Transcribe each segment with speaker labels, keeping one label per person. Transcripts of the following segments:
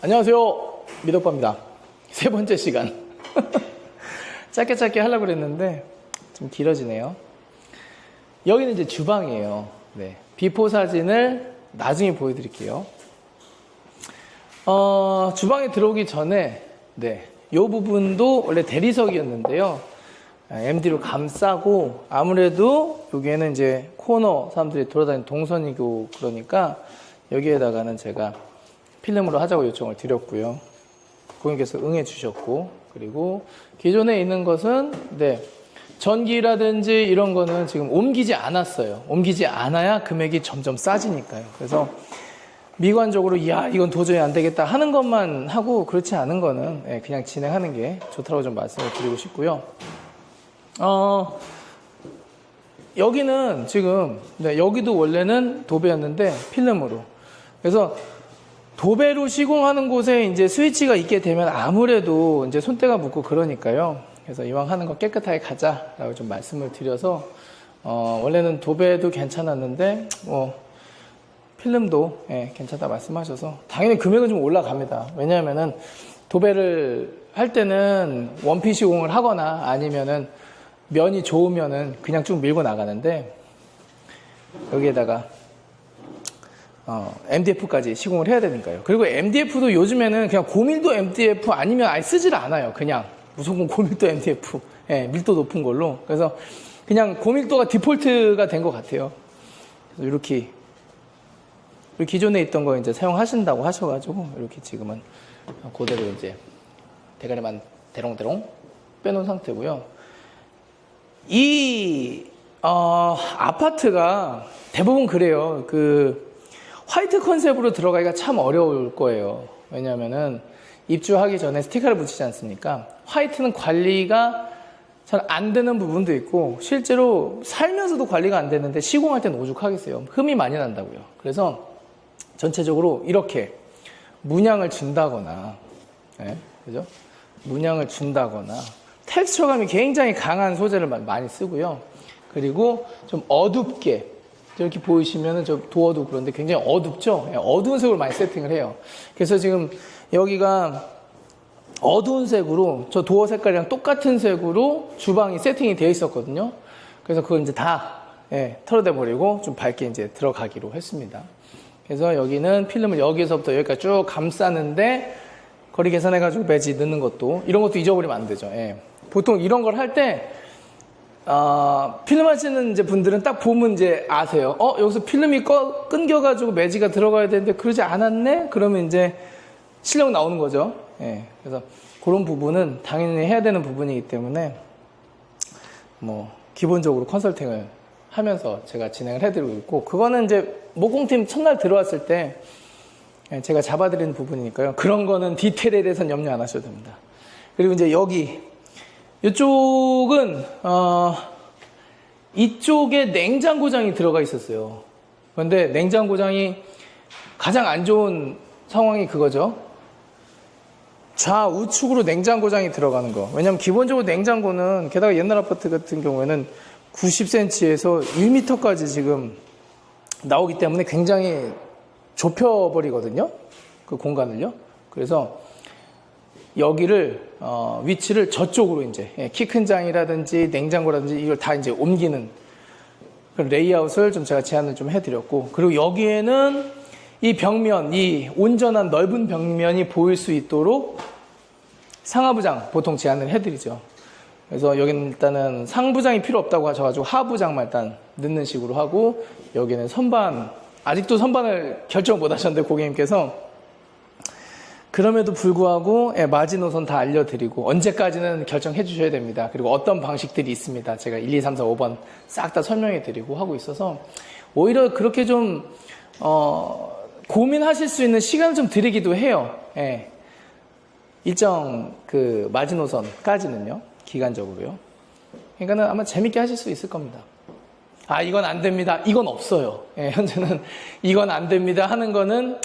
Speaker 1: 안녕하세요, 미덕바입니다. 세 번째 시간. 짧게 하려고 그랬는데 좀 길어지네요. 여기는 이제 주방이에요. 네, 비포 사진을 나중에 보여드릴게요. 주방에 들어오기 전에 이 부분도 원래 대리석이었는데요. MD로 감싸고, 아무래도 여기에는 이제 코너 사람들이 돌아다니는 동선이고 그러니까 여기에다가는 제가 필름으로 하자고 요청을 드렸고요. 고객님께서 응해 주셨고, 그리고 기존에 있는 것은 전기라든지 이런 거는 지금 옮기지 않았어요. 옮기지 않아야 금액이 점점 싸지니까요. 그래서 미관적으로 이건 도저히 안 되겠다 하는 것만 하고, 그렇지 않은 거는 그냥 진행하는 게 좋다고 좀 말씀을 드리고 싶고요. 여기는 지금 여기도 원래는 도배였는데 필름으로, 그래서 도배로 시공하는 곳에 이제 스위치가 있게 되면 아무래도 이제 손때가 묻고 그러니까요. 그래서 이왕 하는 거 깨끗하게 가자라고 좀 말씀을 드려서 원래는 도배도 괜찮았는데 필름도 괜찮다 말씀하셔서, 당연히 금액은 좀 올라갑니다. 왜냐하면은 도배를 할 때는 원피 시공을 하거나 아니면은 면이 좋으면은 그냥 쭉 밀고 나가는데, 여기에다가 MDF까지 시공을 해야 되니까요. 그리고 MDF도 요즘에는 그냥 고밀도 MDF 아니면 아예 쓰질 않아요. 그냥 무조건 고밀도 MDF, 밀도 높은 걸로. 그래서 그냥 고밀도가 디폴트가 된 것 같아요. 그래서 이렇게 기존에 있던 거 이제 사용하신다고 하셔가지고 이렇게 지금은 그대로 이제 대가리만 대롱대롱 빼놓은 상태고요. 이 아파트가 대부분 그래요. 화이트 컨셉으로 들어가기가 참 어려울 거예요. 왜냐하면은 입주하기 전에 스티커를 붙이지 않습니까? 화이트는 관리가 잘 안 되는 부분도 있고, 실제로 살면서도 관리가 안 되는데 시공할 때는 오죽하겠어요. 흠이 많이 난다고요. 그래서 전체적으로 이렇게 문양을 준다거나, 그죠? 문양을 준다거나, 텍스처감이 굉장히 강한 소재를 많이 쓰고요. 그리고 좀 어둡게, 이렇게 보이시면은 저 도어도 그런데 굉장히 어둡죠? 어두운 색으로 많이 세팅을 해요. 그래서 지금 여기가 어두운 색으로 저 도어 색깔이랑 똑같은 색으로 주방이 세팅이 되어 있었거든요. 그래서 그걸 이제 다 털어내 버리고 좀 밝게 이제 들어가기로 했습니다. 그래서 여기는 필름을 여기서부터 여기까지 쭉 감싸는데, 거리 계산해가지고 매지 넣는 것도, 이런 것도 잊어버리면 안 되죠. 보통 이런 걸 할 때, 필름 하시는 이제 분들은 딱 보면 이제 아세요. 여기서 필름이 끊겨가지고 매지가 들어가야 되는데 그러지 않았네? 그러면 이제 실력 나오는 거죠. 그래서 그런 부분은 당연히 해야 되는 부분이기 때문에, 기본적으로 컨설팅을 하면서 제가 진행을 해드리고 있고, 그거는 이제 목공팀 첫날 들어왔을 때 제가 잡아드리는 부분이니까요. 그런 거는 디테일에 대해서는 염려 안 하셔도 됩니다. 그리고 이제 이쪽은 이쪽에 냉장고장이 들어가 있었어요. 그런데 냉장고장이 가장 안 좋은 상황이 그거죠. 좌우측으로 냉장고장이 들어가는 거. 왜냐면 기본적으로 냉장고는, 게다가 옛날 아파트 같은 경우에는 90cm에서 1m까지 지금 나오기 때문에 굉장히 좁혀버리거든요. 그 공간을요. 그래서 여기를 위치를 저쪽으로 이제 키 큰 장이라든지 냉장고라든지 이걸 다 이제 옮기는 그런 레이아웃을 좀 제가 제안을 좀 해드렸고, 그리고 여기에는 이 벽면, 이 온전한 넓은 벽면이 보일 수 있도록 상하부장 보통 제안을 해드리죠. 그래서 여기는 일단은 상부장이 필요 없다고 하셔가지고 하부장만 일단 넣는 식으로 하고, 여기는 선반, 아직도 선반을 결정 못 하셨는데 고객님께서, 그럼에도 불구하고 마지노선 다 알려드리고 언제까지는 결정해 주셔야 됩니다. 그리고 어떤 방식들이 있습니다. 제가 1, 2, 3, 4, 5번 싹 다 설명해 드리고 하고 있어서, 오히려 그렇게 좀 고민하실 수 있는 시간을 좀 드리기도 해요. 일정 그 마지노선까지는요, 기간적으로요. 그러니까는 아마 재밌게 하실 수 있을 겁니다. 이건 안 됩니다, 이건 없어요. 현재는 이건 안 됩니다 하는 거는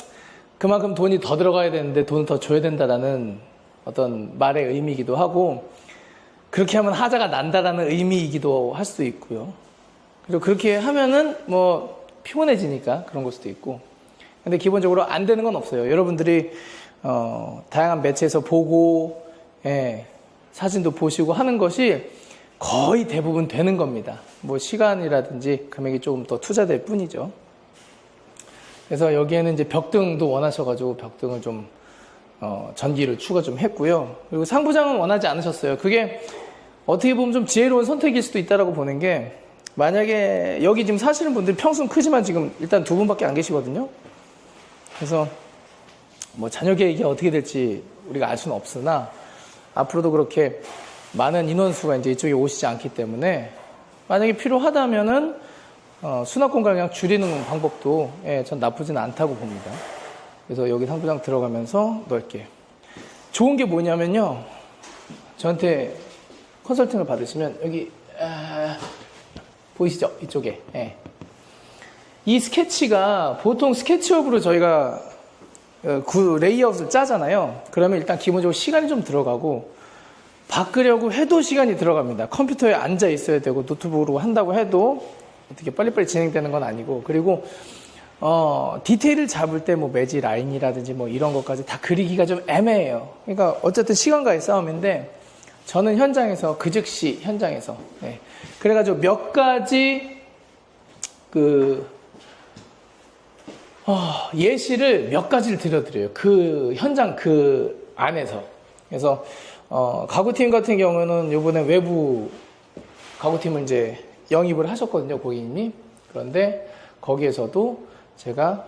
Speaker 1: 그만큼 돈이 더 들어가야 되는데 돈을 더 줘야 된다라는 어떤 말의 의미이기도 하고, 그렇게 하면 하자가 난다라는 의미이기도 할 수도 있고요. 그리고 그렇게 하면은 피곤해지니까 그런 걸 수도 있고. 근데 기본적으로 안 되는 건 없어요. 여러분들이 다양한 매체에서 보고, 예, 사진도 보시고 하는 것이 거의 대부분 되는 겁니다. 뭐 시간이라든지 금액이 조금 더 투자될 뿐이죠. 그래서 여기에는 이제 벽등도 원하셔가지고 벽등을 좀 전기를 추가 좀 했고요. 그리고 상부장은 원하지 않으셨어요. 그게 어떻게 보면 좀 지혜로운 선택일 수도 있다라고 보는 게, 만약에 여기 지금 사시는 분들이 평수는 크지만 지금 일단 두 분밖에 안 계시거든요. 그래서 뭐 자녀 계획이 어떻게 될지 우리가 알 수는 없으나 앞으로도 그렇게 많은 인원수가 이제 이쪽에 오시지 않기 때문에 만약에 필요하다면은 수납 공간을 그냥 줄이는 방법도, 예, 전 나쁘지는 않다고 봅니다. 그래서 여기 상부장 들어가면서 넓게. 좋은 게 뭐냐면요, 저한테 컨설팅을 받으시면 여기 보이시죠? 이쪽에. 예. 이 스케치가 보통 스케치업으로 저희가 레이아웃을 짜잖아요. 그러면 일단 기본적으로 시간이 좀 들어가고, 바꾸려고 해도 시간이 들어갑니다. 컴퓨터에 앉아 있어야 되고 노트북으로 한다고 해도 어떻게 빨리빨리 진행되는 건 아니고, 그리고 디테일을 잡을 때 뭐 매지 라인이라든지 뭐 이런 것까지 다 그리기가 좀 애매해요. 그러니까 어쨌든 시간과의 싸움인데, 저는 현장에서 그 즉시 현장에서, 네. 그래가지고 몇 가지 예시를 몇 가지를 들려드려요. 그 현장 그 안에서. 그래서 가구팀 같은 경우는 이번에 외부 가구팀을 이제 영입을 하셨거든요, 고객님이. 그런데 거기에서도 제가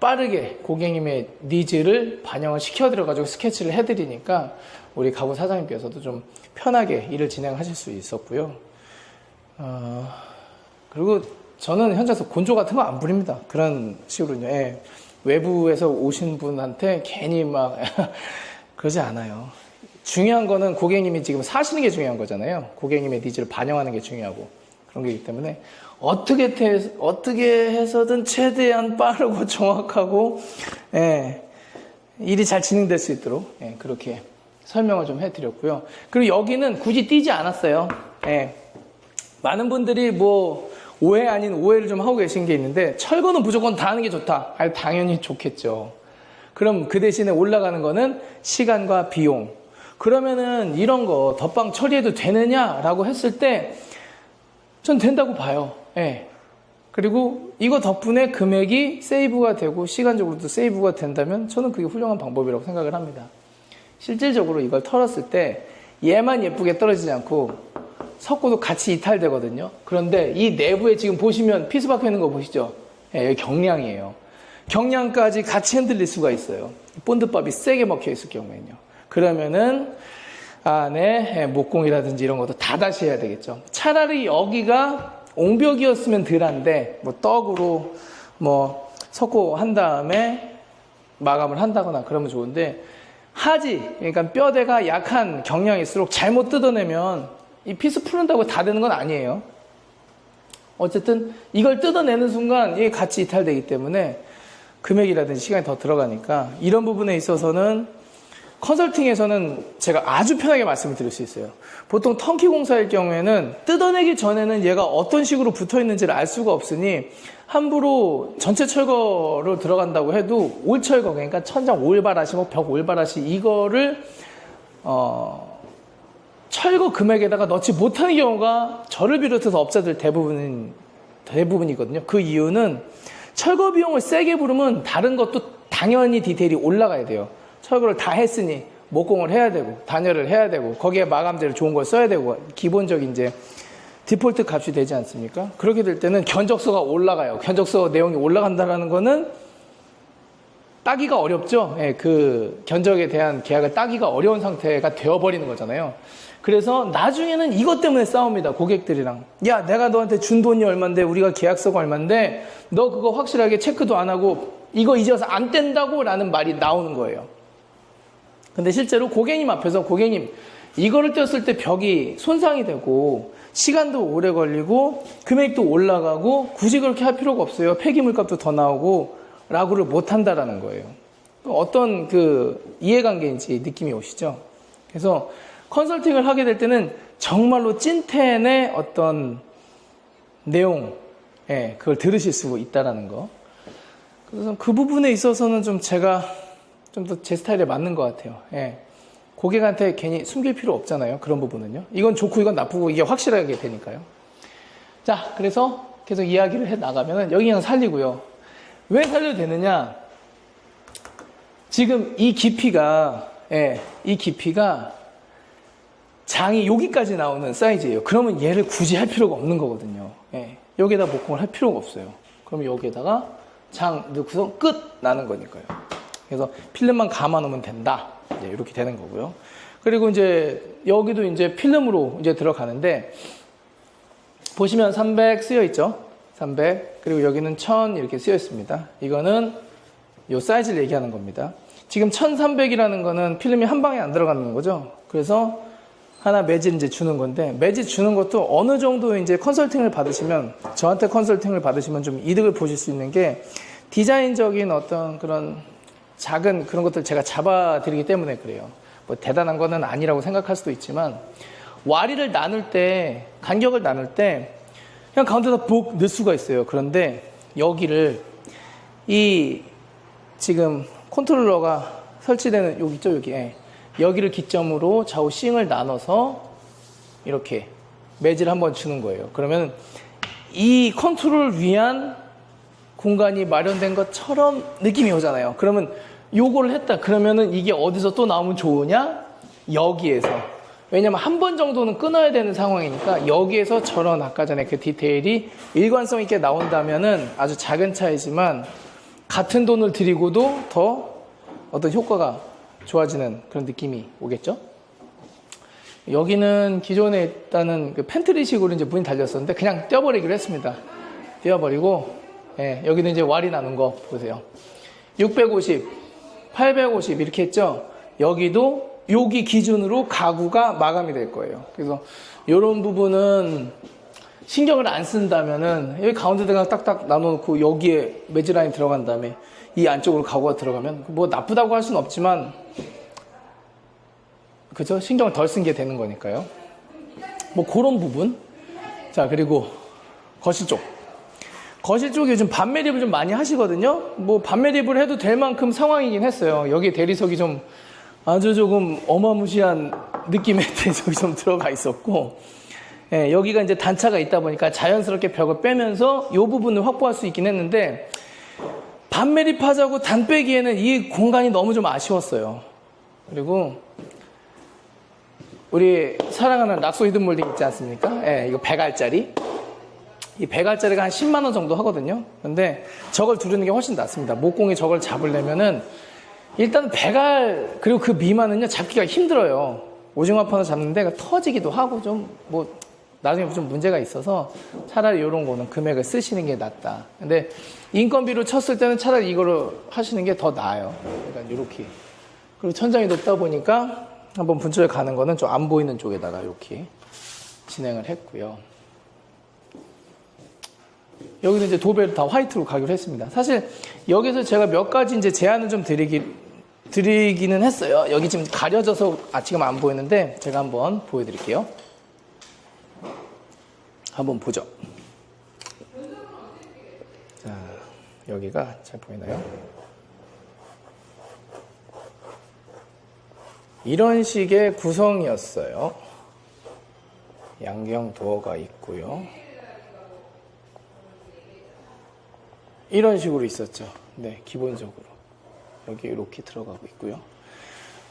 Speaker 1: 빠르게 고객님의 니즈를 반영을 시켜드려가지고 스케치를 해드리니까 우리 가구 사장님께서도 좀 편하게 일을 진행하실 수 있었고요. 그리고 저는 현장에서 곤조 같은 거 안 부립니다. 그런 식으로요. 예. 외부에서 오신 분한테 괜히 막 그러지 않아요. 중요한 거는 고객님이 지금 사시는 게 중요한 거잖아요. 고객님의 니즈를 반영하는 게 중요하고 그런 게이기 때문에 어떻게 해서든 최대한 빠르고 정확하고, 예, 일이 잘 진행될 수 있도록, 예, 그렇게 설명을 좀 해드렸고요. 그리고 여기는 굳이 띄지 않았어요. 예. 많은 분들이 뭐 오해 아닌 오해를 좀 하고 계신 게 있는데, 철거는 무조건 다 하는 게 좋다. 아니, 당연히 좋겠죠. 그럼 그 대신에 올라가는 거는 시간과 비용. 그러면은 이런 거 덧방 처리해도 되느냐라고 했을 때 전 된다고 봐요. 예. 그리고 이거 덕분에 금액이 세이브가 되고 시간적으로도 세이브가 된다면 저는 그게 훌륭한 방법이라고 생각을 합니다. 실질적으로 이걸 털었을 때 얘만 예쁘게 떨어지지 않고 석고도 같이 이탈되거든요. 그런데 이 내부에 지금 보시면 피스 박혀 있는 거 보시죠? 예, 여기 경량이에요. 경량까지 같이 흔들릴 수가 있어요. 본드밥이 세게 먹혀 있을 경우에는요. 그러면은 안에 목공이라든지 이런 것도 다 다시 해야 되겠죠. 차라리 여기가 옹벽이었으면 덜한데 뭐 떡으로 뭐 석고 한 다음에 마감을 한다거나 그러면 좋은데, 그러니까 뼈대가 약한 경량일수록 잘못 뜯어내면 이 피스 푸른다고 다 되는 건 아니에요. 어쨌든 이걸 뜯어내는 순간 이게 같이 이탈되기 때문에 금액이라든지 시간이 더 들어가니까 이런 부분에 있어서는 컨설팅에서는 제가 아주 편하게 말씀을 드릴 수 있어요. 보통 턴키 공사일 경우에는 뜯어내기 전에는 얘가 어떤 식으로 붙어 있는지를 알 수가 없으니 함부로 전체 철거로 들어간다고 해도 올 철거, 그러니까 천장 올바라시, 뭐 벽 올바라시 이거를 철거 금액에다가 넣지 못하는 경우가 저를 비롯해서 업자들 대부분이거든요. 그 이유는 철거 비용을 세게 부르면 다른 것도 당연히 디테일이 올라가야 돼요. 철거를 다 했으니 목공을 해야 되고 단열을 해야 되고 거기에 마감재를 좋은 걸 써야 되고 기본적인 이제 디폴트 값이 되지 않습니까? 그렇게 될 때는 견적서가 올라가요. 견적서 내용이 올라간다는 거는 따기가 어렵죠. 예, 그 견적에 대한 계약을 따기가 어려운 상태가 되어버리는 거잖아요. 그래서 나중에는 이것 때문에 싸웁니다. 고객들이랑. 야, 내가 너한테 준 돈이 얼만데, 우리가 계약서가 얼만데 너 그거 확실하게 체크도 안 하고 이거 이제 와서 안 뗀다고 라는 말이 나오는 거예요. 근데 실제로 고객님 앞에서 고객님 이거를 떼었을 때 벽이 손상이 되고 시간도 오래 걸리고 금액도 올라가고 굳이 그렇게 할 필요가 없어요. 폐기물값도 더 나오고 라고를 못 한다라는 거예요. 어떤 그 이해관계인지 느낌이 오시죠? 그래서 컨설팅을 하게 될 때는 정말로 찐텐의 어떤 내용, 그걸 들으실 수 있다라는 거. 그래서 그 부분에 있어서는 좀 제가 좀 더 제 스타일에 맞는 것 같아요. 예. 고객한테 괜히 숨길 필요 없잖아요. 그런 부분은요. 이건 좋고 이건 나쁘고 이게 확실하게 되니까요. 자, 그래서 계속 이야기를 해 나가면은 여기 그냥 살리고요. 왜 살려도 되느냐? 지금 이 깊이가, 예, 이 깊이가 장이 여기까지 나오는 사이즈예요. 그러면 얘를 굳이 할 필요가 없는 거거든요. 예, 여기에다 목공을 할 필요가 없어요. 그러면 여기에다가 장 넣고서 끝 나는 거니까요. 그래서 필름만 감아 놓으면 된다. 이제 이렇게 되는 거고요. 그리고 이제 여기도 이제 필름으로 이제 들어가는데 보시면 300 쓰여 있죠. 300 그리고 여기는 1000 이렇게 쓰여 있습니다. 이거는 요 사이즈를 얘기하는 겁니다. 지금 1300이라는 거는 필름이 한 방에 안 들어가는 거죠. 그래서 하나 매질 이제 주는 건데, 매질 주는 것도 어느 정도 이제 컨설팅을 받으시면, 저한테 컨설팅을 받으시면 좀 이득을 보실 수 있는 게, 디자인적인 어떤 그런 작은 그런 것들 제가 잡아드리기 때문에 그래요. 뭐 대단한 거는 아니라고 생각할 수도 있지만, 와리를 나눌 때, 간격을 나눌 때, 그냥 가운데다 복 넣을 수가 있어요. 그런데 여기를, 이 지금 컨트롤러가 설치되는 여기 있죠, 여기에. 여기를 기점으로 좌우 싱을 나눠서 이렇게 매질을 한번 주는 거예요. 그러면 이 컨트롤을 위한 공간이 마련된 것처럼 느낌이 오잖아요. 그러면 요거를 했다. 그러면은 이게 어디서 또 나오면 좋으냐? 여기에서. 왜냐면 한 번 정도는 끊어야 되는 상황이니까 여기에서 저런 아까 전에 그 디테일이 일관성 있게 나온다면은 아주 작은 차이지만 같은 돈을 들이고도 더 어떤 효과가 좋아지는 그런 느낌이 오겠죠? 여기는 기존에 있다는 그 팬트리식으로 이제 문이 달렸었는데 그냥 떼어버리기로 했습니다. 떼어버리고, 예, 여기는 이제 와리 나눈 거 보세요. 650, 850 이렇게 했죠? 여기도 여기 기준으로 가구가 마감이 될 거예요. 그래서 이런 부분은 신경을 안 쓴다면은 여기 가운데다가 딱딱 나눠놓고 여기에 매질라인 들어간 다음에 이 안쪽으로 가구가 들어가면 뭐 나쁘다고 할 수는 없지만 그죠? 신경을 덜 쓴 게 되는 거니까요. 뭐 그런 부분. 자, 그리고 거실 쪽. 거실 쪽에 요즘 반매립을 좀 많이 하시거든요. 뭐 반매립을 해도 될 만큼 상황이긴 했어요. 여기 대리석이 좀 아주 조금 어마무시한 느낌의 대리석이 좀 들어가 있었고, 예, 여기가 이제 단차가 있다 보니까 자연스럽게 벽을 빼면서 이 부분을 확보할 수 있긴 했는데, 반매립하자고 단 빼기에는 이 공간이 너무 좀 아쉬웠어요. 그리고 우리 사랑하는 락소 히든몰딩 있지 않습니까? 예, 이거 100알짜리. 이 100알짜리가 한 10만 원 정도 하거든요. 근데 저걸 두르는 게 훨씬 낫습니다. 목공이 저걸 잡으려면은 일단 100알 그리고 그 미만은요 잡기가 힘들어요. 오징어 하나 잡는데 터지기도 하고 좀 뭐 나중에 좀 문제가 있어서 차라리 이런 거는 금액을 쓰시는 게 낫다. 근데 인건비로 쳤을 때는 차라리 이거를 하시는 게 더 나아요. 그러니까 이렇게. 그리고 천장이 높다 보니까 한번 분출에 가는 거는 좀 안 보이는 쪽에다가 이렇게 진행을 했고요. 여기는 이제 도배를 다 화이트로 가기로 했습니다. 사실 여기서 제가 몇 가지 이제 제안을 좀 드리기는 했어요. 여기 지금 가려져서 지금 안 보이는데 제가 한번 보여드릴게요. 한번 보죠. 자, 여기가 잘 보이나요? 이런 식의 구성이었어요. 양경 도어가 있고요. 이런 식으로 있었죠. 네, 기본적으로. 여기 이렇게 들어가고 있고요.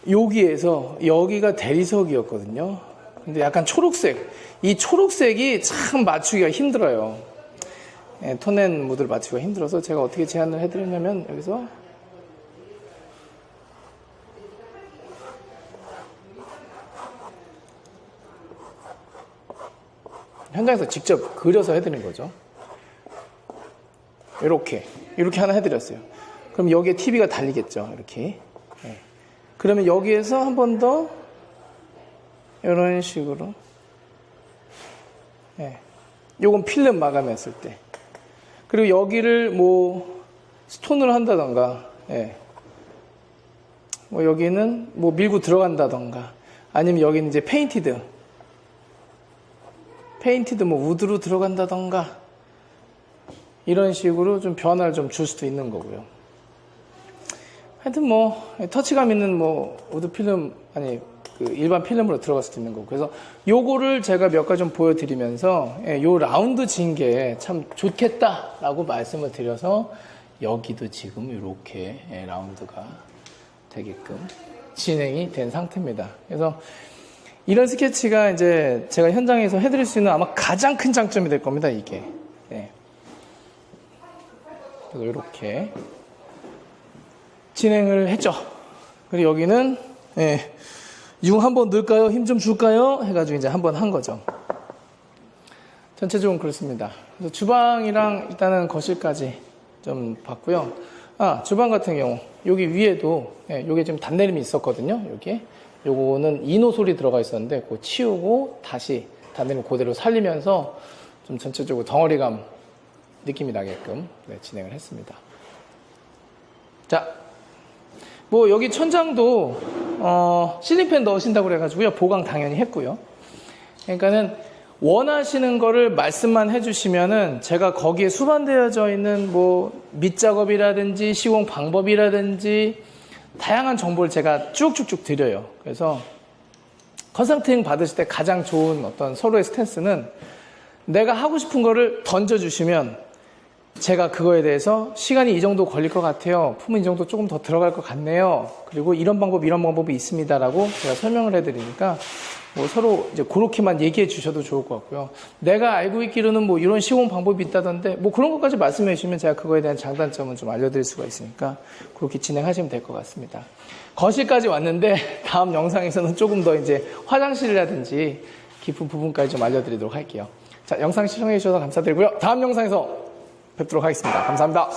Speaker 1: 여기에서 여기가 대리석이었거든요. 근데 약간 초록색. 이 초록색이 참 맞추기가 힘들어요. 네, 톤앤 무드를 맞추기가 힘들어서 제가 어떻게 제안을 해드렸냐면 여기서 현장에서 직접 그려서 해드린 거죠. 이렇게 하나 해드렸어요. 그럼 여기에 TV가 달리겠죠. 이렇게. 네. 그러면 여기에서 한 번 더 이런 식으로. 네. 요건 필름 마감했을 때. 그리고 여기를 뭐 스톤을 한다던가, 네. 뭐 여기는 뭐 밀고 들어간다던가, 아니면 여기는 이제 페인티드 뭐 우드로 들어간다던가. 이런 식으로 좀 변화를 좀 줄 수도 있는 거고요. 하여튼 뭐 터치감 있는 뭐 우드 필름 아니 그 일반 필름으로 들어갈 수도 있는 거고. 그래서 요거를 제가 몇 가지 좀 보여드리면서 요 라운드 진 게 참 좋겠다라고 말씀을 드려서 여기도 지금 이렇게 라운드가 되게끔 진행이 된 상태입니다. 그래서 이런 스케치가 이제 제가 현장에서 해드릴 수 있는 아마 가장 큰 장점이 될 겁니다. 이게. 네. 그래서 이렇게 진행을 했죠. 그리고 여기는 융 한번 넣을까요? 힘 좀 줄까요? 해가지고 이제 한번 한 거죠. 전체적으로 그렇습니다. 그래서 주방이랑 일단은 거실까지 좀 봤고요. 주방 같은 경우 여기 위에도 여기 지금 단내림이 있었거든요. 여기에 요거는 이노솔이 들어가 있었는데 그거 치우고 다시 단내림 그대로 살리면서 좀 전체적으로 덩어리감 느낌이 나게끔 진행을 했습니다. 자, 뭐 여기 천장도 실링팬 넣으신다고 그래가지고요. 보강 당연히 했고요. 그러니까는 원하시는 거를 말씀만 해주시면은 제가 거기에 수반되어져 있는 뭐 밑작업이라든지 시공 방법이라든지 다양한 정보를 제가 쭉쭉쭉 드려요. 그래서 컨설팅 받으실 때 가장 좋은 어떤 서로의 스탠스는 내가 하고 싶은 거를 던져주시면 제가 그거에 대해서 시간이 이 정도 걸릴 것 같아요. 품은 이 정도 조금 더 들어갈 것 같네요. 그리고 이런 방법이 있습니다라고 제가 설명을 해드리니까 뭐 서로 이제 그렇게만 얘기해 주셔도 좋을 것 같고요. 내가 알고 있기로는 뭐 이런 시공 방법이 있다던데 뭐 그런 것까지 말씀해 주시면 제가 그거에 대한 장단점은 좀 알려드릴 수가 있으니까 그렇게 진행하시면 될 것 같습니다. 거실까지 왔는데 다음 영상에서는 조금 더 이제 화장실이라든지 깊은 부분까지 좀 알려드리도록 할게요. 자, 영상 시청해 주셔서 감사드리고요. 다음 영상에서 뵙도록 하겠습니다. 감사합니다.